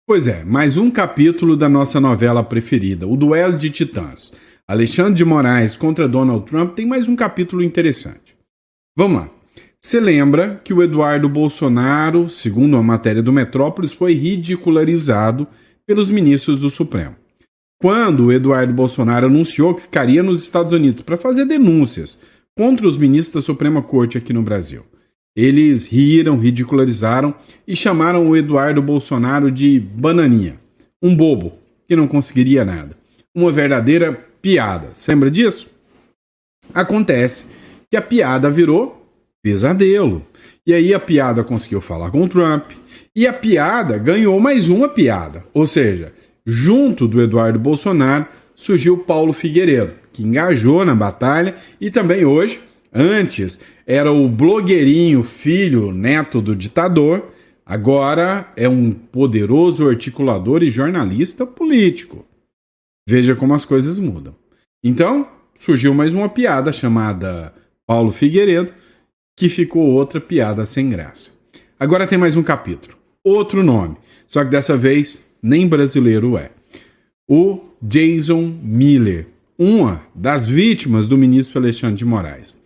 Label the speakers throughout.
Speaker 1: Pois é, mais um capítulo da nossa novela preferida, o Duelo de Titãs. Alexandre de Moraes contra Donald Trump tem mais um capítulo interessante. Vamos lá. Você lembra que o Eduardo Bolsonaro, segundo a matéria do Metrópolis, foi ridicularizado pelos ministros do Supremo. Quando o Eduardo Bolsonaro anunciou que ficaria nos Estados Unidos para fazer denúncias contra os ministros da Suprema Corte aqui no Brasil. Eles riram, ridicularizaram e chamaram o Eduardo Bolsonaro de bananinha. Um bobo, que não conseguiria nada. Uma verdadeira piada. Você lembra disso? Acontece que a piada virou pesadelo. E aí a piada conseguiu falar com o Trump. E a piada ganhou mais uma piada. Ou seja, junto do Eduardo Bolsonaro surgiu Paulo Figueiredo, que engajou na batalha e também hoje, antes era o blogueirinho, filho, neto do ditador, agora é um poderoso articulador e jornalista político. Veja como as coisas mudam. Então, surgiu mais uma piada chamada Paulo Figueiredo, que ficou outra piada sem graça. Agora tem mais um capítulo, outro nome, só que dessa vez nem brasileiro é. O Jason Miller, uma das vítimas do ministro Alexandre de Moraes.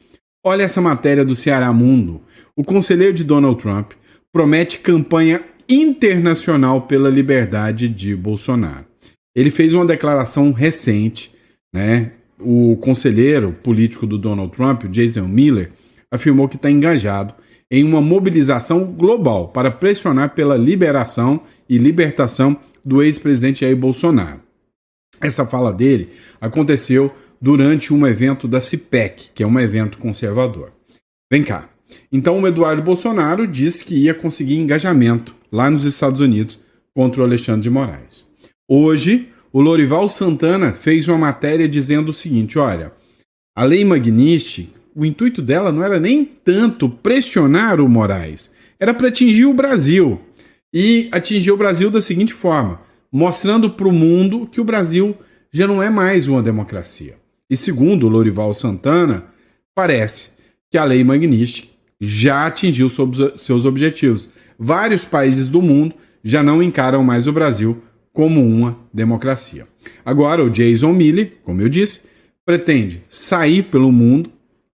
Speaker 1: Olha essa matéria do Ceará Mundo. O conselheiro de Donald Trump promete campanha internacional pela liberdade de Bolsonaro. Ele fez uma declaração recente, né? O conselheiro político do Donald Trump, o Jason Miller, afirmou que está engajado em uma mobilização global para pressionar pela liberação e libertação do ex-presidente Jair Bolsonaro. Essa fala dele aconteceu durante um evento da CPEC, que é um evento conservador. Vem cá. Então o Eduardo Bolsonaro disse que ia conseguir engajamento lá nos Estados Unidos contra o Alexandre de Moraes. Hoje, o Lorival Santana fez uma matéria dizendo o seguinte, olha, a Lei Magnitsky, o intuito dela não era nem tanto pressionar o Moraes, era para atingir o Brasil. E atingir o Brasil da seguinte forma, mostrando para o mundo que o Brasil já não é mais uma democracia. E segundo o Lorival Santana, parece que a Lei Magnitsky já atingiu seus objetivos. Vários países do mundo já não encaram mais o Brasil como uma democracia. Agora, o Jason Miller, como eu disse, pretende sair pelo mundo,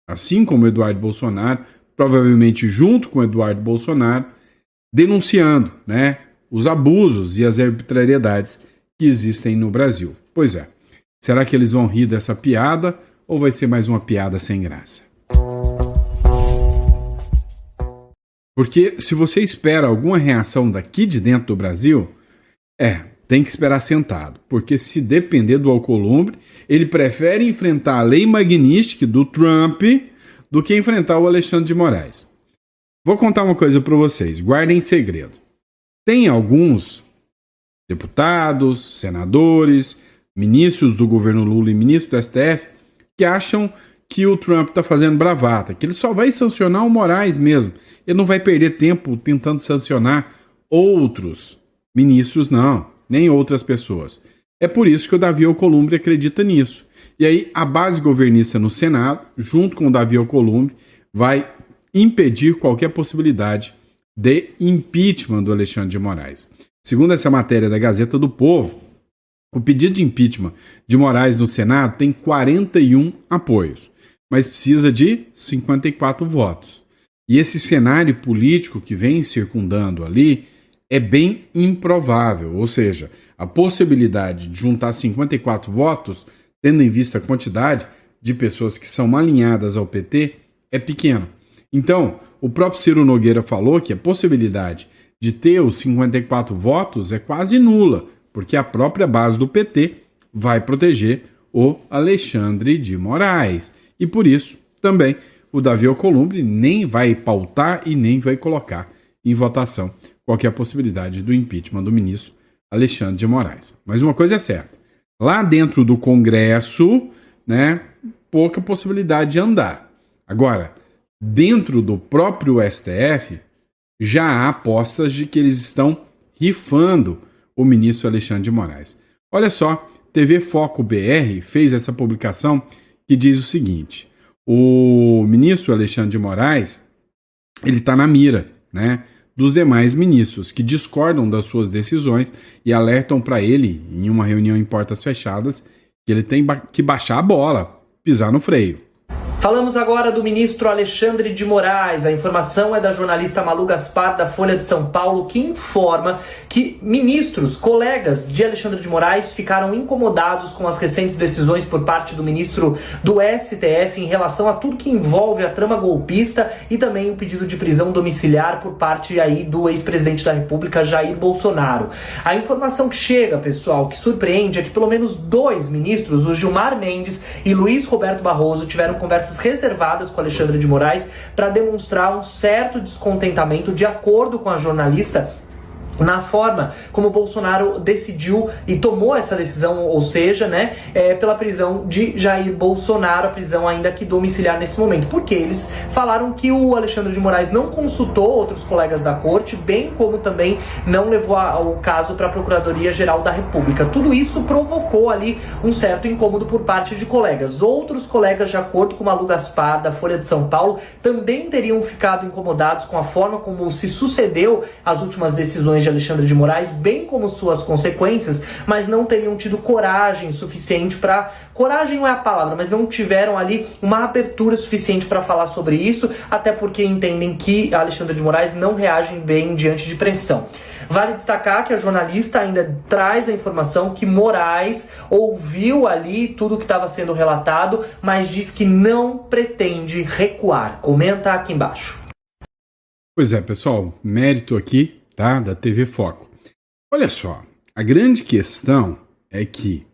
Speaker 1: assim como o Eduardo Bolsonaro, provavelmente junto com o Eduardo Bolsonaro, denunciando, né, os abusos e as arbitrariedades que existem no Brasil. Pois é, será que eles vão rir dessa piada ou vai ser mais uma piada sem graça? Porque se você espera alguma reação daqui de dentro do Brasil, tem que esperar sentado. Porque se depender do Alcolumbre, ele prefere enfrentar a Lei Magnitsky do Trump do que enfrentar o Alexandre de Moraes. Vou contar uma coisa para vocês, guardem em segredo. Tem alguns deputados, senadores, ministros do governo Lula e ministro do STF que acham que o Trump está fazendo bravata, que ele só vai sancionar o Moraes mesmo. Ele não vai perder tempo tentando sancionar outros ministros, não, nem outras pessoas. É por isso que o Davi Alcolumbre acredita nisso. E aí a base governista no Senado, junto com o Davi Alcolumbre, vai impedir qualquer possibilidade de impeachment do Alexandre de Moraes. Segundo essa matéria da Gazeta do Povo, o pedido de impeachment de Moraes no Senado tem 41 apoios, mas precisa de 54 votos. E esse cenário político que vem circundando ali é bem improvável, ou seja, a possibilidade de juntar 54 votos, tendo em vista a quantidade de pessoas que são alinhadas ao PT, é pequena. Então, o próprio Ciro Nogueira falou que a possibilidade de ter os 54 votos é quase nula, porque a própria base do PT vai proteger o Alexandre de Moraes. E por isso, também, o Davi Alcolumbre nem vai pautar e nem vai colocar em votação qualquer possibilidade do impeachment do ministro Alexandre de Moraes. Mas uma coisa é certa, lá dentro do Congresso, né, pouca possibilidade de andar. Agora, dentro do próprio STF, já há apostas de que eles estão rifando o ministro Alexandre de Moraes. Olha só, TV Foco BR fez essa publicação que diz o seguinte, o ministro Alexandre de Moraes, ele está na mira, né, dos demais ministros, que discordam das suas decisões e alertam para ele, em uma reunião em portas fechadas, que ele tem que baixar a bola, pisar no freio.
Speaker 2: Falamos agora do ministro Alexandre de Moraes. A informação é da jornalista Malu Gaspar, da Folha de São Paulo, que informa que ministros, colegas de Alexandre de Moraes, ficaram incomodados com as recentes decisões por parte do ministro do STF em relação a tudo que envolve a trama golpista e também o pedido de prisão domiciliar por parte aí do ex-presidente da República, Jair Bolsonaro. A informação que chega, pessoal, que surpreende, é que pelo menos 2 ministros, o Gilmar Mendes e Luiz Roberto Barroso, tiveram conversas reservadas com Alexandre de Moraes para demonstrar um certo descontentamento, de acordo com a jornalista, na forma como Bolsonaro decidiu e tomou essa decisão, ou seja, pela prisão de Jair Bolsonaro, a prisão ainda que domiciliar nesse momento, porque eles falaram que o Alexandre de Moraes não consultou outros colegas da corte, bem como também não levou o caso para a Procuradoria-Geral da República. Tudo isso provocou ali um certo incômodo por parte de colegas. Outros colegas, de acordo com Malu Gaspar, da Folha de São Paulo, também teriam ficado incomodados com a forma como se sucedeu as últimas decisões de Alexandre de Moraes, bem como suas consequências, mas não teriam tido coragem suficiente para... Coragem não é a palavra, mas não tiveram ali uma abertura suficiente para falar sobre isso, até porque entendem que Alexandre de Moraes não reage bem diante de pressão. Vale destacar que a jornalista ainda traz a informação que Moraes ouviu ali tudo o que estava sendo relatado, mas diz que não pretende recuar. Comenta aqui embaixo.
Speaker 1: Pois é, pessoal, mérito aqui, tá, da TV Foco. Olha só, a grande questão é que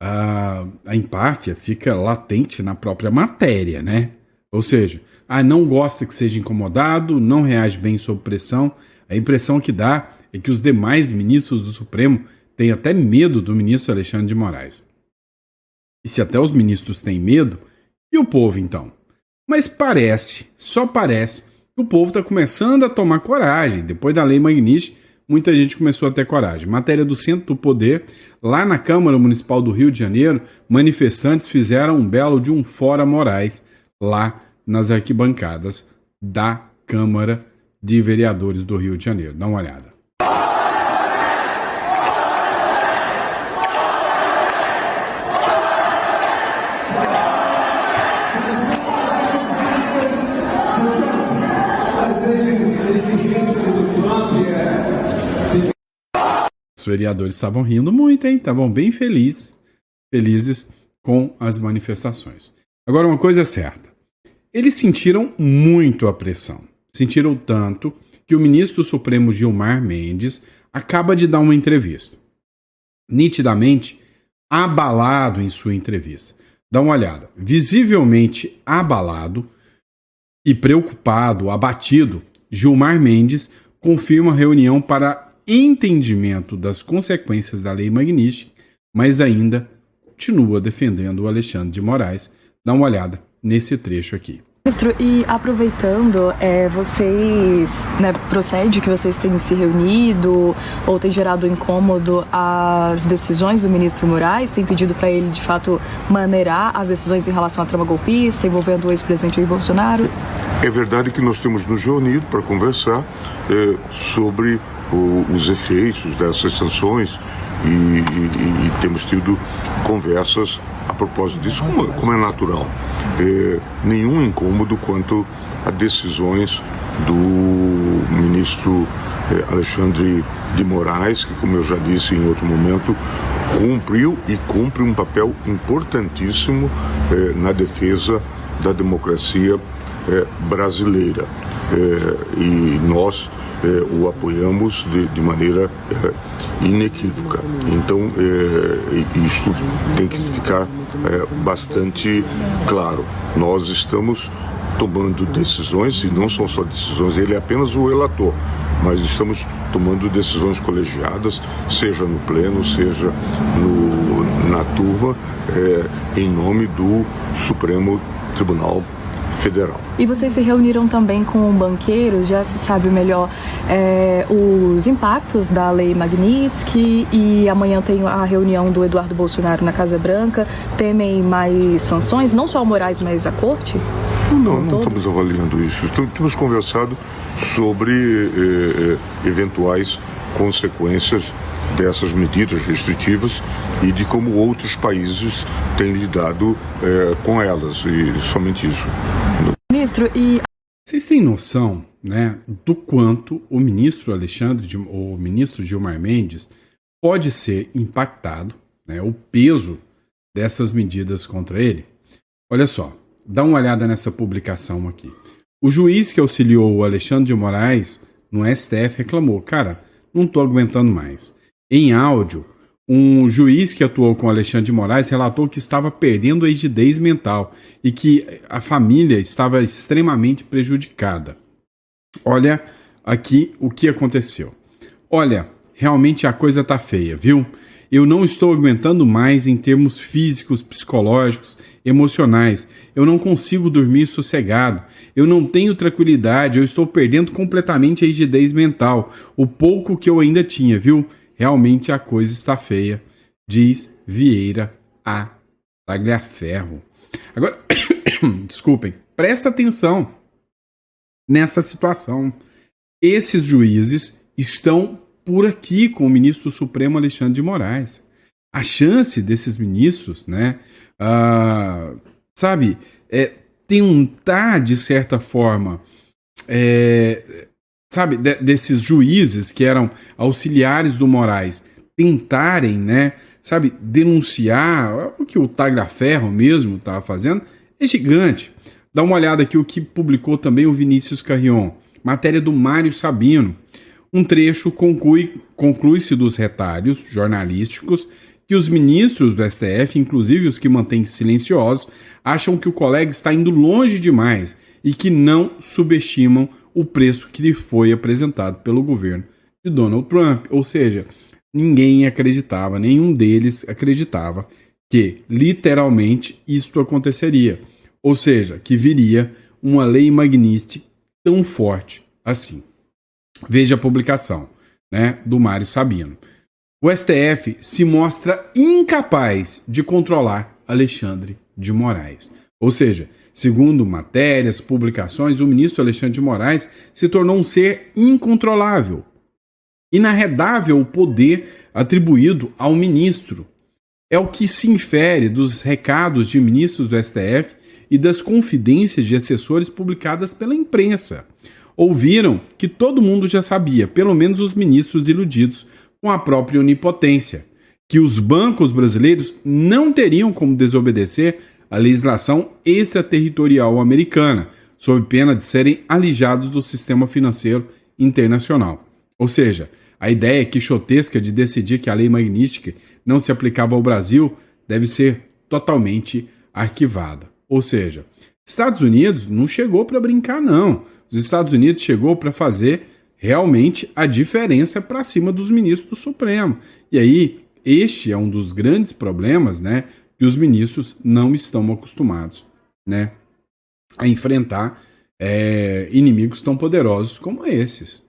Speaker 1: a empáfia fica latente na própria matéria, né? Ou seja, não gosta que seja incomodado, não reage bem sob pressão. A impressão que dá é que os demais ministros do Supremo têm até medo do ministro Alexandre de Moraes. E se até os ministros têm medo, e o povo então? Mas parece, só parece, que o povo está começando a tomar coragem. Depois da Lei Magnitsky, muita gente começou a ter coragem. Matéria do Centro do Poder, lá na Câmara Municipal do Rio de Janeiro, manifestantes fizeram um belo de um Fora Moraes, lá nas arquibancadas da Câmara de Vereadores do Rio de Janeiro. Dá uma olhada. Os vereadores estavam rindo muito, hein? Estavam bem felizes com as manifestações. Agora, uma coisa é certa. Eles sentiram muito a pressão. Sentiram tanto que o ministro do Supremo Gilmar Mendes acaba de dar uma entrevista. Nitidamente abalado em sua entrevista. Dá uma olhada. Visivelmente abalado e preocupado, abatido, Gilmar Mendes confirma a reunião para entendimento das consequências da Lei Magnitsky, mas ainda continua defendendo o Alexandre de Moraes. Dá uma olhada nesse trecho aqui.
Speaker 3: Ministro, e aproveitando, vocês, procede que vocês têm se reunido ou têm gerado incômodo às decisões do ministro Moraes, têm pedido para ele, de fato, maneirar as decisões em relação à trama golpista envolvendo o ex-presidente Jair Bolsonaro?
Speaker 4: É verdade que nós temos nos reunido para conversar sobre os efeitos dessas sanções e temos tido conversas a propósito disso, como é natural. Nenhum incômodo quanto a decisões do ministro Alexandre de Moraes, que, como eu já disse em outro momento, cumpriu e cumpre um papel importantíssimo na defesa da democracia brasileira. E nós o apoiamos de maneira inequívoca. Então, isto tem que ficar bastante claro. Nós estamos tomando decisões, e não são só decisões, ele é apenas o relator, mas estamos tomando decisões colegiadas, seja no pleno, seja na turma, em nome do Supremo Tribunal Federal.
Speaker 3: E vocês se reuniram também com banqueiros, já se sabe melhor os impactos da Lei Magnitsky, e amanhã tem a reunião do Eduardo Bolsonaro na Casa Branca. Temem mais sanções, não só ao Moraes, mas à Corte?
Speaker 4: Não estamos avaliando isso. Temos conversado sobre eventuais consequências dessas medidas restritivas e de como outros países têm lidado com elas, e somente isso.
Speaker 3: Ministro, e
Speaker 1: vocês têm noção, né, do quanto o ministro Gilmar Mendes pode ser impactado, né, o peso dessas medidas contra ele? Olha só, dá uma olhada nessa publicação aqui. O juiz que auxiliou o Alexandre de Moraes no STF reclamou: cara, não estou aguentando mais. Em áudio, um juiz que atuou com Alexandre de Moraes relatou que estava perdendo a rigidez mental e que a família estava extremamente prejudicada. Olha aqui o que aconteceu. Olha, realmente a coisa tá feia, viu? Eu não estou aguentando mais em termos físicos, psicológicos, emocionais. Eu não consigo dormir sossegado. Eu não tenho tranquilidade. Eu estou perdendo completamente a rigidez mental. O pouco que eu ainda tinha, viu? Realmente a coisa está feia, diz Vieira a Tagliaferro. Agora, desculpem, presta atenção nessa situação. Esses juízes estão por aqui com o ministro Supremo Alexandre de Moraes. A chance desses ministros, né, tentar, de certa forma, desses juízes que eram auxiliares do Moraes, tentarem, né, denunciar o que o Tagliaferro mesmo estava fazendo, é gigante. Dá uma olhada aqui o que publicou também o Vinícius Carrion, matéria do Mário Sabino. Um trecho conclui-se dos retalhos jornalísticos que os ministros do STF, inclusive os que mantêm silenciosos, acham que o colega está indo longe demais e que não subestimam o preço que lhe foi apresentado pelo governo de Donald Trump. Ou seja, ninguém acreditava, nenhum deles acreditava que literalmente isto aconteceria. Ou seja, que viria uma lei Magnitsky tão forte assim. Veja a publicação, né, do Mário Sabino. O STF se mostra incapaz de controlar Alexandre de Moraes. Ou seja, segundo matérias, publicações, o ministro Alexandre de Moraes se tornou um ser incontrolável. Inarredável o poder atribuído ao ministro. É o que se infere dos recados de ministros do STF e das confidências de assessores publicadas pela imprensa. Ouviram que todo mundo já sabia, pelo menos os ministros iludidos com a própria onipotência, que os bancos brasileiros não teriam como desobedecer a legislação extraterritorial americana, sob pena de serem alijados do sistema financeiro internacional. Ou seja, a ideia quixotesca de decidir que a lei Magnitsky não se aplicava ao Brasil deve ser totalmente arquivada. Ou seja, Estados Unidos não chegou para brincar, não. Os Estados Unidos chegou para fazer realmente a diferença para cima dos ministros do Supremo. E aí, este é um dos grandes problemas, né, que os ministros não estão acostumados, né, a enfrentar inimigos tão poderosos como esses.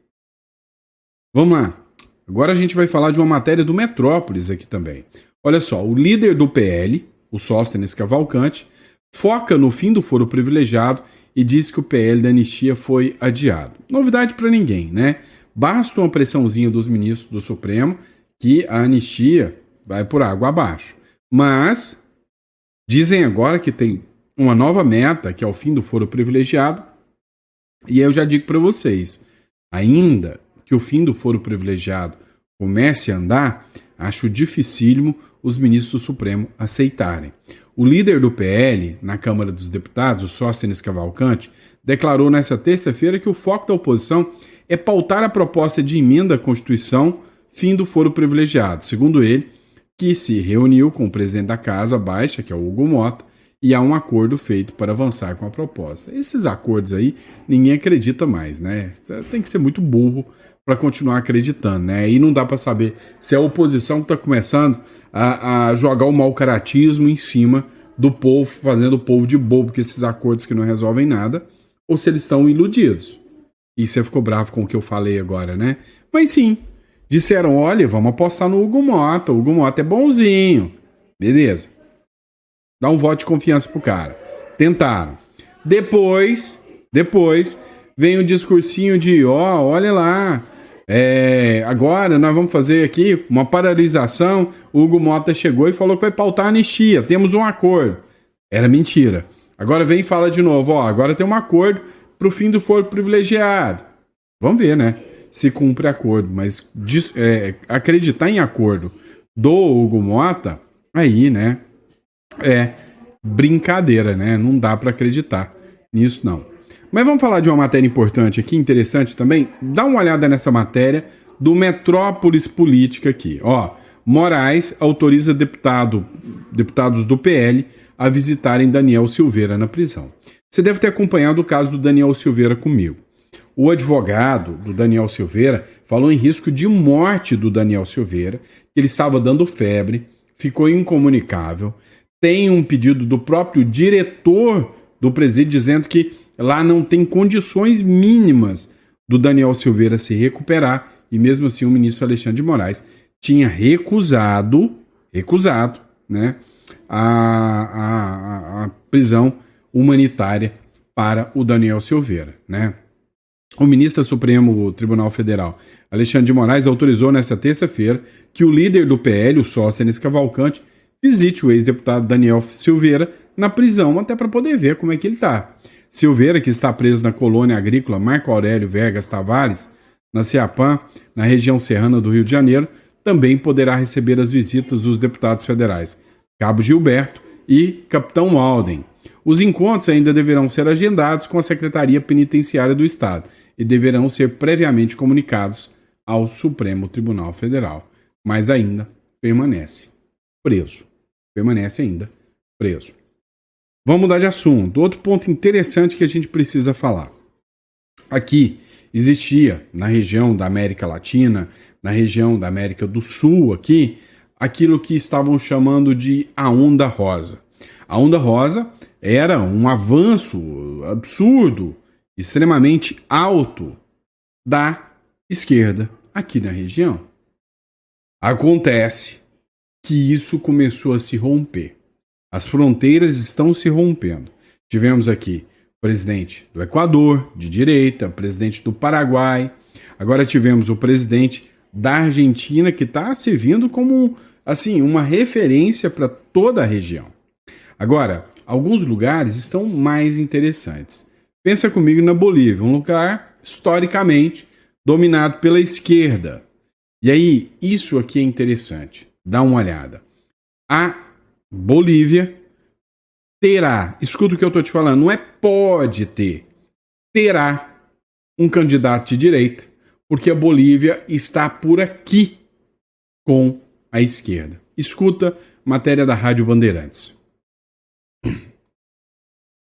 Speaker 1: Vamos lá. Agora a gente vai falar de uma matéria do Metrópolis aqui também. Olha só, o líder do PL, o Sóstenes Cavalcante, foca no fim do foro privilegiado e diz que o PL da anistia foi adiado. Novidade para ninguém, né? Basta uma pressãozinha dos ministros do Supremo que a anistia vai por água abaixo. Mas dizem agora que tem uma nova meta, que é o fim do foro privilegiado. E eu já digo para vocês, ainda que o fim do foro privilegiado comece a andar, acho dificílimo os ministros do Supremo aceitarem. O líder do PL na Câmara dos Deputados, o Sóstenes Cavalcante, declarou nesta terça-feira que o foco da oposição é pautar a proposta de emenda à Constituição fim do foro privilegiado. Segundo ele, que se reuniu com o presidente da Casa Baixa, que é o Hugo Mota, e há um acordo feito para avançar com a proposta. Esses acordos aí, ninguém acredita mais, né? Tem que ser muito burro para continuar acreditando, né? E não dá para saber se é a oposição que está começando a jogar o mau caratismo em cima do povo, fazendo o povo de bobo com esses acordos que não resolvem nada, ou se eles estão iludidos. E você ficou bravo com o que eu falei agora, né? Mas sim, disseram, olha, vamos apostar no Hugo Mota, o Hugo Mota é bonzinho. Beleza. Dá um voto de confiança pro cara. Tentaram. Depois vem o discursinho de, olha lá, agora nós vamos fazer aqui uma paralisação. O Hugo Mota chegou e falou que vai pautar a anistia, temos um acordo. Era mentira. Agora vem e fala de novo, agora tem um acordo para o fim do foro privilegiado. Vamos ver, né, se cumpre acordo, mas acreditar em acordo do Hugo Mota, aí, né, é brincadeira, né, não dá para acreditar nisso, não. Mas vamos falar de uma matéria importante aqui, interessante também. Dá uma olhada nessa matéria do Metrópolis Política aqui. Moraes autoriza deputados do PL a visitarem Daniel Silveira na prisão. Você deve ter acompanhado o caso do Daniel Silveira comigo. O advogado do Daniel Silveira falou em risco de morte do Daniel Silveira, que ele estava dando febre, ficou incomunicável. Tem um pedido do próprio diretor do presídio dizendo que lá não tem condições mínimas do Daniel Silveira se recuperar, e mesmo assim o ministro Alexandre de Moraes tinha recusado, né, a prisão humanitária para o Daniel Silveira, né? O ministro do Supremo Tribunal Federal, Alexandre de Moraes, autorizou nesta terça-feira que o líder do PL, o Sóstenes Cavalcante, visite o ex-deputado Daniel Silveira na prisão, até para poder ver como é que ele está. Silveira, que está preso na colônia agrícola Marco Aurélio Vergas Tavares, na Ceapã, na região serrana do Rio de Janeiro, também poderá receber as visitas dos deputados federais Cabo Gilberto e Capitão Alden. Os encontros ainda deverão ser agendados com a Secretaria Penitenciária do Estado e deverão ser previamente comunicados ao Supremo Tribunal Federal, mas ainda permanece preso. Permanece ainda preso. Vamos mudar de assunto. Outro ponto interessante que a gente precisa falar. Aqui existia, na região da América Latina, na região da América do Sul, aqui, aquilo que estavam chamando de a Onda Rosa. A Onda Rosa era um avanço absurdo, extremamente alto da esquerda aqui na região. Acontece que isso começou a se romper. As fronteiras estão se rompendo. Tivemos aqui o presidente do Equador, de direita, presidente do Paraguai. Agora tivemos o presidente da Argentina, que está servindo como uma referência para toda a região. Agora, alguns lugares estão mais interessantes. Pensa comigo na Bolívia, um lugar historicamente dominado pela esquerda. E aí, isso aqui é interessante. Dá uma olhada. A Bolívia terá, escuta o que eu estou te falando, não é pode ter, terá um candidato de direita, porque a Bolívia está por aqui com a esquerda. Escuta, matéria da Rádio Bandeirantes.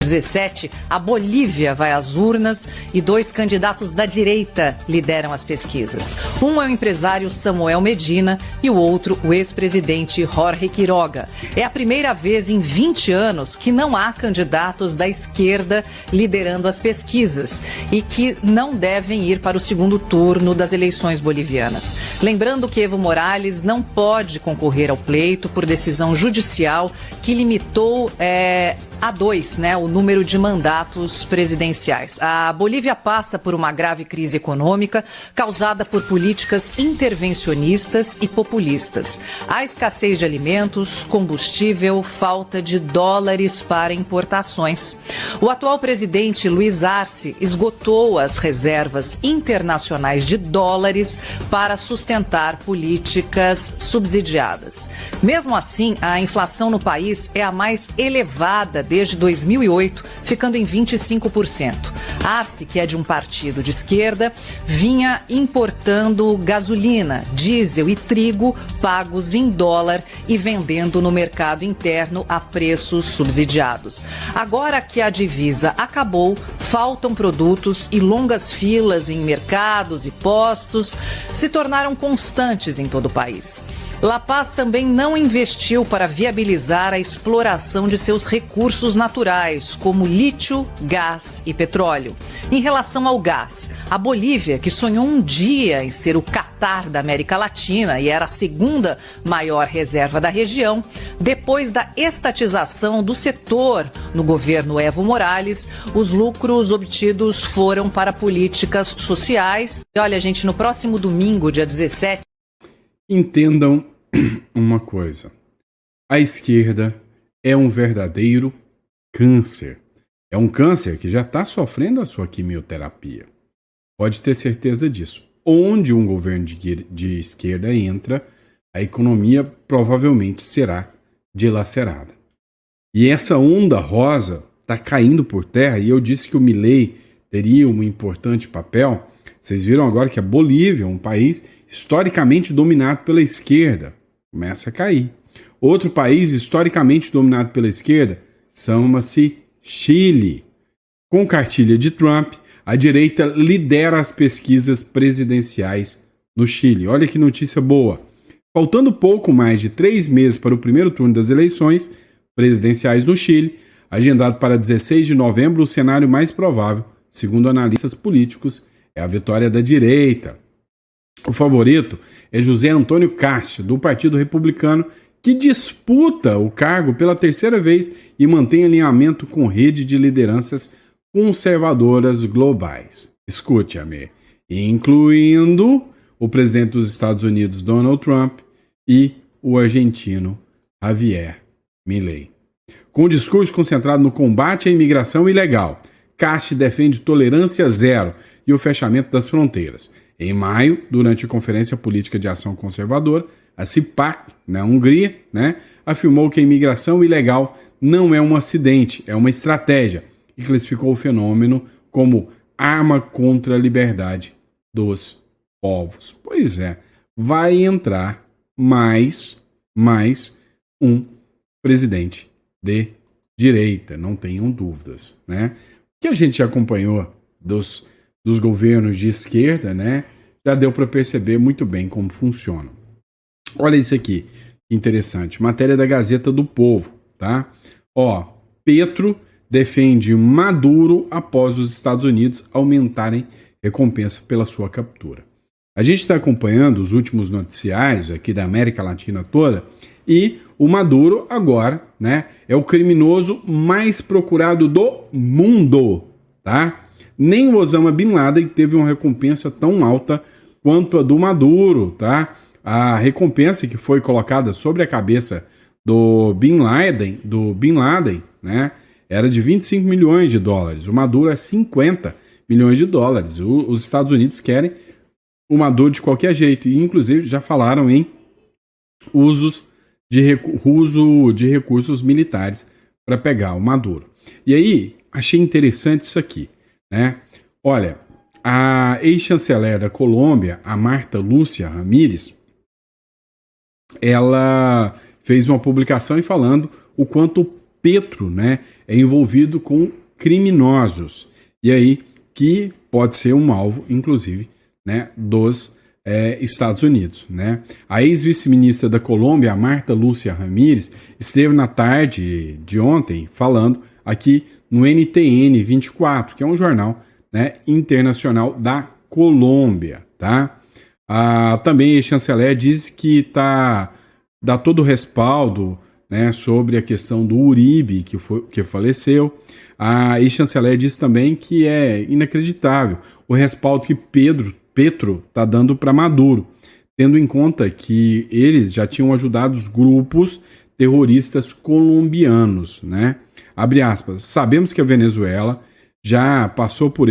Speaker 5: 17, a Bolívia vai às urnas e 2 candidatos da direita lideram as pesquisas. Um é o empresário Samuel Medina e o outro o ex-presidente Jorge Quiroga. É a primeira vez em 20 anos que não há candidatos da esquerda liderando as pesquisas e que não devem ir para o segundo turno das eleições bolivianas. Lembrando que Evo Morales não pode concorrer ao pleito por decisão judicial que limitou a 2, o número de mandatos presidenciais. A Bolívia passa por uma grave crise econômica causada por políticas intervencionistas e populistas. Há escassez de alimentos, combustível, falta de dólares para importações. O atual presidente Luiz Arce esgotou as reservas internacionais de dólares para sustentar políticas subsidiadas. Mesmo assim, a inflação no país é a mais elevada desde 2008, ficando em 25%. Arce, que é de um partido de esquerda, vinha importando gasolina, diesel e trigo pagos em dólar e vendendo no mercado interno a preços subsidiados. Agora que a divisa acabou, faltam produtos e longas filas em mercados e postos se tornaram constantes em todo o país. La Paz também não investiu para viabilizar a exploração de seus recursos recursos naturais, como lítio, gás e petróleo. Em relação ao gás, a Bolívia, que sonhou um dia em ser o Catar da América Latina e era a segunda maior reserva da região, depois da estatização do setor no governo Evo Morales, os lucros obtidos foram para políticas sociais. E olha, gente, no próximo domingo, dia 17...
Speaker 1: Entendam uma coisa. A esquerda é um verdadeiro câncer. É um câncer que já está sofrendo a sua quimioterapia. Pode ter certeza disso. Onde um governo de esquerda entra, a economia provavelmente será dilacerada. E essa onda rosa está caindo por terra, e eu disse que o Milei teria um importante papel. Vocês viram agora que a Bolívia, um país historicamente dominado pela esquerda, começa a cair. Outro país historicamente dominado pela esquerda chama-se Chile. Com cartilha de Trump, a direita lidera as pesquisas presidenciais no Chile. Olha que notícia boa. Faltando pouco mais de 3 meses para o primeiro turno das eleições presidenciais no Chile, agendado para 16 de novembro, o cenário mais provável, segundo analistas políticos, é a vitória da direita. O favorito é José Antônio Cast, do Partido Republicano, que disputa o cargo pela 3ª vez e mantém alinhamento com rede de lideranças conservadoras globais. Escute-me, incluindo o presidente dos Estados Unidos, Donald Trump, e o argentino Javier Milei. Com um discurso concentrado no combate à imigração ilegal, Cast defende tolerância zero e o fechamento das fronteiras. Em maio, durante a Conferência Política de Ação Conservadora, a CIPAC, na Hungria, afirmou que a imigração ilegal não é um acidente, é uma estratégia, e classificou o fenômeno como arma contra a liberdade dos povos. Pois é, vai entrar mais um presidente de direita, não tenham dúvidas, O que a gente já acompanhou dos governos de esquerda, já deu para perceber muito bem como funciona. Olha isso aqui, que interessante, matéria da Gazeta do Povo, tá? Petro defende Maduro após os Estados Unidos aumentarem recompensa pela sua captura. A gente está acompanhando os últimos noticiários aqui da América Latina toda e o Maduro agora, é o criminoso mais procurado do mundo, tá? Nem o Osama Bin Laden teve uma recompensa tão alta quanto a do Maduro, tá? A recompensa que foi colocada sobre a cabeça do Bin Laden, era de 25 milhões de dólares. O Maduro é 50 milhões de dólares. Os Estados Unidos querem o Maduro de qualquer jeito. E, inclusive, já falaram em uso de recursos militares para pegar o Maduro. E aí, achei interessante isso aqui, Olha, a ex-chanceler da Colômbia, a Marta Lúcia Ramírez, ela fez uma publicação falando o quanto o Petro, é envolvido com criminosos. E aí, que pode ser um alvo, inclusive, dos Estados Unidos. A ex-vice-ministra da Colômbia, a Marta Lúcia Ramírez, esteve na tarde de ontem falando aqui no NTN 24, que é um jornal internacional da Colômbia, tá? Também a chanceler diz que dá todo o respaldo, sobre a questão do Uribe, que faleceu. A ex-chanceler diz também que é inacreditável o respaldo que Petro está dando para Maduro, tendo em conta que eles já tinham ajudado os grupos terroristas colombianos, Abre aspas, sabemos que a Venezuela já passou por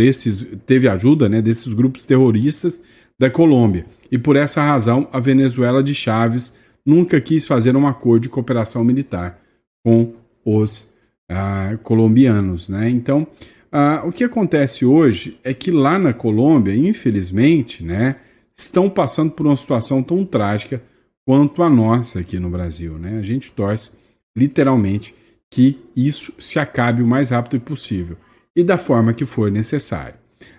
Speaker 1: teve ajuda, desses grupos terroristas da Colômbia, e por essa razão a Venezuela de Chávez nunca quis fazer um acordo de cooperação militar com os colombianos, Então, o que acontece hoje é que lá na Colômbia, infelizmente, estão passando por uma situação tão trágica quanto a nossa aqui no Brasil, A gente torce, literalmente, que isso se acabe o mais rápido possível e da forma que for necessário.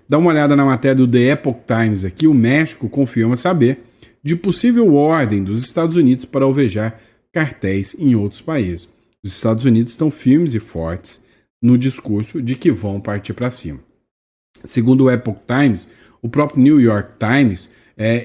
Speaker 1: Dá uma olhada na matéria do The Epoch Times aqui, o México confirma saber de possível ordem dos Estados Unidos para alvejar cartéis em outros países. Os Estados Unidos estão firmes e fortes no discurso de que vão partir para cima. Segundo o Epoch Times, o próprio New York Times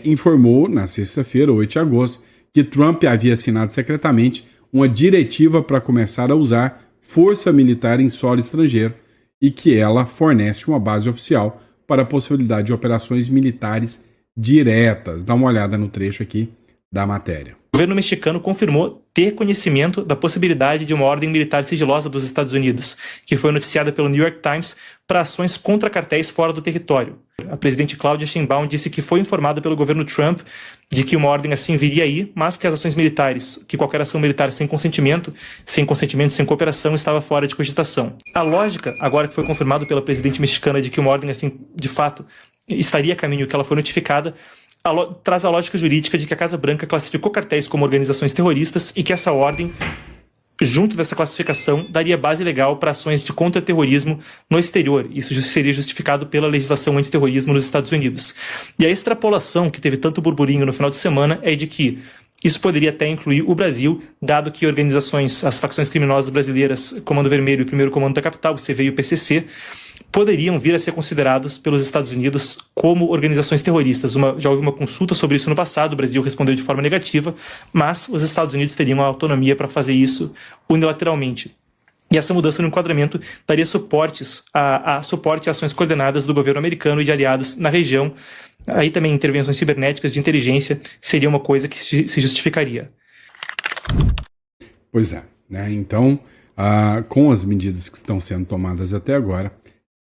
Speaker 1: informou na sexta-feira, 8 de agosto, que Trump havia assinado secretamente uma diretiva para começar a usar força militar em solo estrangeiro e que ela fornece uma base oficial para a possibilidade de operações militares diretas. Dá uma olhada no trecho aqui da matéria.
Speaker 6: O governo mexicano confirmou ter conhecimento da possibilidade de uma ordem militar sigilosa dos Estados Unidos, que foi noticiada pelo New York Times, para ações contra cartéis fora do território. A presidente Claudia Sheinbaum disse que foi informada pelo governo Trump de que uma ordem assim viria aí, mas que as ações militares, que qualquer ação militar sem consentimento, sem cooperação, estava fora de cogitação. A lógica, agora que foi confirmado pela presidente mexicana de que uma ordem assim, de fato, estaria a caminho que ela foi notificada, traz a lógica jurídica de que a Casa Branca classificou cartéis como organizações terroristas e que essa ordem, junto dessa classificação, daria base legal para ações de contra-terrorismo no exterior. Isso seria justificado pela legislação antiterrorismo nos Estados Unidos. E a extrapolação, que teve tanto burburinho no final de semana, é de que isso poderia até incluir o Brasil, dado que organizações, as facções criminosas brasileiras, Comando Vermelho e Primeiro Comando da Capital, o CV e o PCC, poderiam vir a ser considerados pelos Estados Unidos como organizações terroristas. Já houve uma consulta sobre isso no passado, o Brasil respondeu de forma negativa, mas os Estados Unidos teriam a autonomia para fazer isso unilateralmente. E essa mudança no enquadramento daria suporte a ações coordenadas do governo americano e de aliados na região. Aí também intervenções cibernéticas de inteligência seria uma coisa que se justificaria.
Speaker 1: Pois é, né? Então, com as medidas que estão sendo tomadas até agora,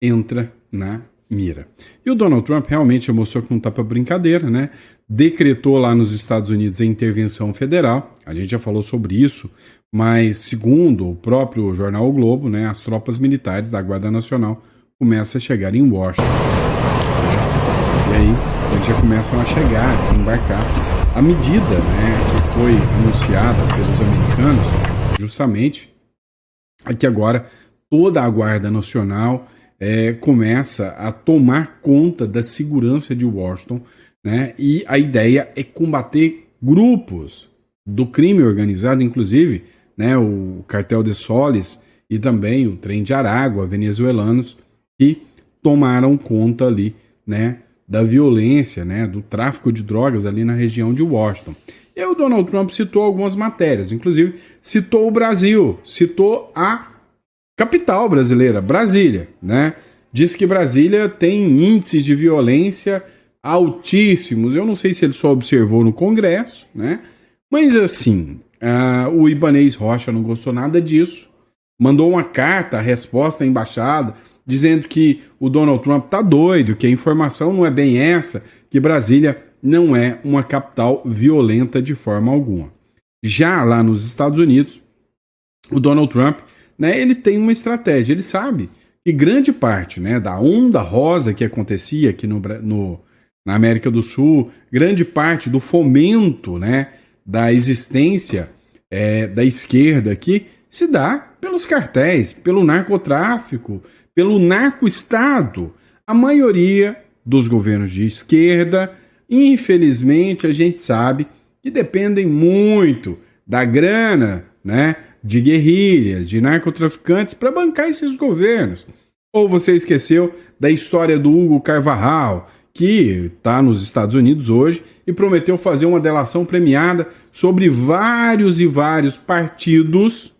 Speaker 1: entra na mira. E o Donald Trump realmente mostrou que não está para brincadeira, né? Decretou lá nos Estados Unidos a intervenção federal, a gente já falou sobre isso, mas segundo o próprio jornal O Globo, né, as tropas militares da Guarda Nacional começam a chegar em Washington. E aí eles já começam a chegar, a desembarcar. A medida, né, que foi anunciada pelos americanos, justamente, é que agora toda a Guarda Nacional começa a tomar conta da segurança de Washington, né? E a ideia é combater grupos do crime organizado, inclusive, né, o Cartel de Solis e também o Trem de Aragua, venezuelanos, que tomaram conta ali, né, da violência, né, do tráfico de drogas ali na região de Washington. E o Donald Trump citou algumas matérias, inclusive citou o Brasil, citou a capital brasileira, Brasília, né? Diz que Brasília tem índices de violência altíssimos. Eu não sei se ele só observou no Congresso, né? Mas assim, o Ibanez Rocha não gostou nada disso. Mandou uma carta, a resposta à embaixada, dizendo que o Donald Trump tá doido, que a informação não é bem essa, que Brasília não é uma capital violenta de forma alguma. Já lá nos Estados Unidos, o Donald Trump, né, ele tem uma estratégia, ele sabe que grande parte, né, da onda rosa que acontecia aqui na América do Sul, grande parte do fomento, né, da existência da esquerda aqui, se dá pelos cartéis, pelo narcotráfico, pelo narco-estado. A maioria dos governos de esquerda, infelizmente, a gente sabe que dependem muito da grana, né, de guerrilhas, de narcotraficantes para bancar esses governos. Ou você esqueceu da história do Hugo Carvajal, que está nos Estados Unidos hoje e prometeu fazer uma delação premiada sobre vários e vários partidos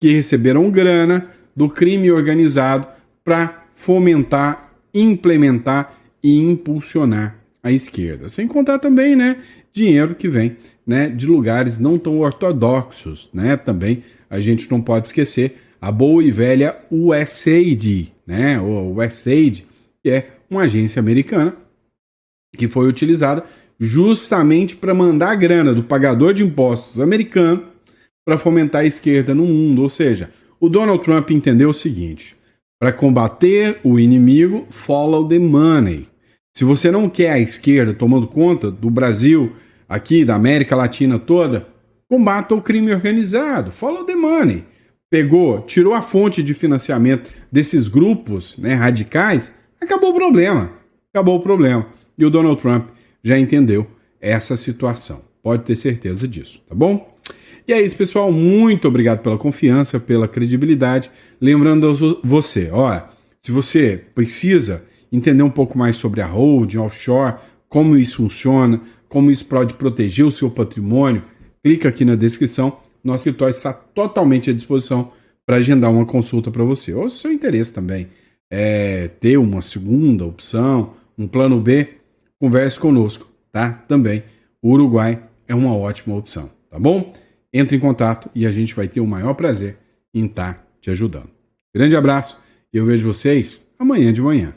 Speaker 1: que receberam grana do crime organizado para fomentar, implementar e impulsionar a esquerda. Sem contar também, né, dinheiro que vem, né, de lugares não tão ortodoxos, né? Também a gente não pode esquecer a boa e velha USAID, né? O USAID, que é uma agência americana que foi utilizada justamente para mandar a grana do pagador de impostos americano para fomentar a esquerda no mundo. Ou seja, o Donald Trump entendeu o seguinte: para combater o inimigo, follow the money. Se você não quer a esquerda tomando conta do Brasil, aqui da América Latina toda, combata o crime organizado, follow the money. Pegou, tirou a fonte de financiamento desses grupos, né, radicais, acabou o problema. Acabou o problema. E o Donald Trump já entendeu essa situação. Pode ter certeza disso, tá bom? E é isso, pessoal. Muito obrigado pela confiança, pela credibilidade. Lembrando a você, olha, se você precisa entender um pouco mais sobre a holding, offshore, como isso funciona, como isso pode proteger o seu patrimônio, clica aqui na descrição. Nosso escritório está totalmente à disposição para agendar uma consulta para você. Ou se o seu interesse também é ter uma segunda opção, um plano B, converse conosco, tá? Também o Uruguai é uma ótima opção, tá bom? Entre em contato e a gente vai ter o maior prazer em estar te ajudando. Grande abraço e eu vejo vocês amanhã de manhã.